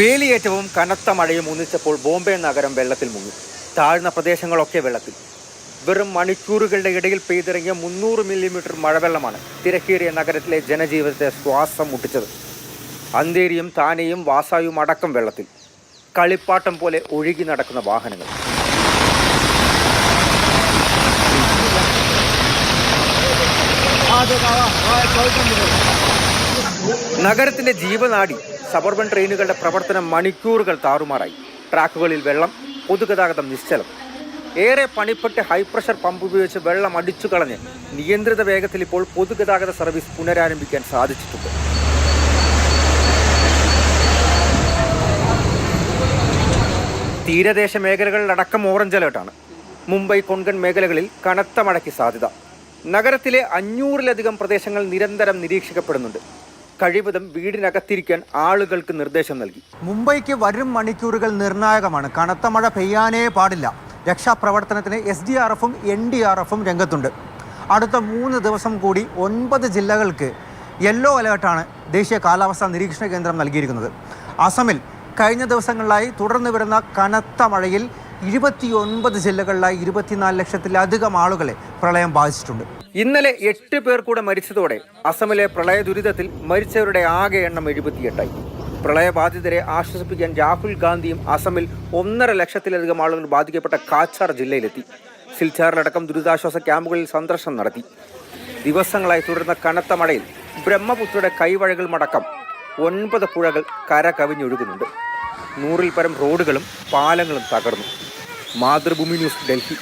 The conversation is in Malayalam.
വേലിയേറ്റവും കനത്ത മഴയും ഒന്നിച്ചപ്പോൾ ബോംബെ നഗരം വെള്ളത്തിൽ മുങ്ങി. താഴ്ന്ന പ്രദേശങ്ങളൊക്കെ വെള്ളത്തിൽ. വെറും മണിക്കൂറുകളുടെ ഇടയിൽ പെയ്തിറങ്ങിയ 300 മില്ലിമീറ്റർ മഴവെള്ളമാണ് തിരക്കേറിയ നഗരത്തിലെ ജനജീവിതത്തെ ശ്വാസം മുട്ടിച്ചത്. അന്തേരിയും താനെയും വാസായും അടക്കം വെള്ളത്തിൽ. കളിപ്പാട്ടം പോലെ ഒഴുകി നടക്കുന്ന വാഹനങ്ങൾ. നഗരത്തിന്റെ ജീവനാടി സബർബൻ ട്രെയിനുകളുടെ പ്രവർത്തനം മണിക്കൂറുകൾ താറുമാറായി. ട്രാക്കുകളിൽ വെള്ളം, പൊതുഗതാഗതം നിശ്ചലം. ഏറെ പണിപ്പെട്ട് ഹൈപ്രഷർ പമ്പ് ഉപയോഗിച്ച് വെള്ളം അടിച്ചു കളഞ്ഞ് നിയന്ത്രിത വേഗത്തിൽ ഇപ്പോൾ പൊതുഗതാഗത സർവീസ് പുനരാരംഭിക്കാൻ സാധിച്ചിട്ടുണ്ട്. തീരദേശ മേഖലകളിലടക്കം ഓറഞ്ച് അലേർട്ടാണ്. മുംബൈ, കൊങ്കൺ മേഖലകളിൽ കനത്ത മഴയ്ക്ക് സാധ്യത. നഗരത്തിലെ 500-ലധികം പ്രദേശങ്ങൾ നിരന്തരം നിരീക്ഷിക്കപ്പെടുന്നുണ്ട്. കഴിവതും വീടിനകത്തിരിക്കാൻ ആളുകൾക്ക് നിർദ്ദേശം നൽകി. മുംബൈക്ക് വരും മണിക്കൂറുകൾ നിർണായകമാണ്. കനത്ത മഴ പെയ്യാനേ പാടില്ല. രക്ഷാപ്രവർത്തനത്തിന് SDRFും NDRFും രംഗത്തുണ്ട്. അടുത്ത 3 ദിവസം കൂടി 9 ജില്ലകൾക്ക് യെല്ലോ അലേർട്ടാണ് ദേശീയ കാലാവസ്ഥാ നിരീക്ഷണ കേന്ദ്രം നൽകിയിരിക്കുന്നത്. അസമിൽ കഴിഞ്ഞ ദിവസങ്ങളിലായി തുടർന്ന് വരുന്ന കനത്ത മഴയിൽ 29 ജില്ലകളിലായി 24 ലക്ഷത്തിലധികം ആളുകളെ പ്രളയം ബാധിച്ചിട്ടുണ്ട്. ഇന്നലെ 8 പേർ കൂടെ മരിച്ചതോടെ അസമിലെ പ്രളയ ദുരിതത്തിൽ മരിച്ചവരുടെ ആകെ എണ്ണം 78ആയി. പ്രളയബാധിതരെ ആശ്വസിപ്പിക്കാൻ രാഹുൽ ഗാന്ധിയും അസമിൽ 1.5 ലക്ഷത്തിലധികം ആളുകൾ ബാധിക്കപ്പെട്ട കാച്ചാർ ജില്ലയിലെത്തി. സിൽച്ചാറിലടക്കം ദുരിതാശ്വാസ ക്യാമ്പുകളിൽ സന്ദർശനം നടത്തി. ദിവസങ്ങളായി തുടരുന്ന കനത്ത മഴയിൽ ബ്രഹ്മപുത്രയുടെ കൈവഴകൾ മടക്കം 9 പുഴകൾ കര കവിഞ്ഞൊഴുകുന്നുണ്ട്. 100-ൽ പരം റോഡുകളും പാലങ്ങളും തകർന്നു. മാതൃഭൂമി ന്യൂസ്, ഡൽഹി.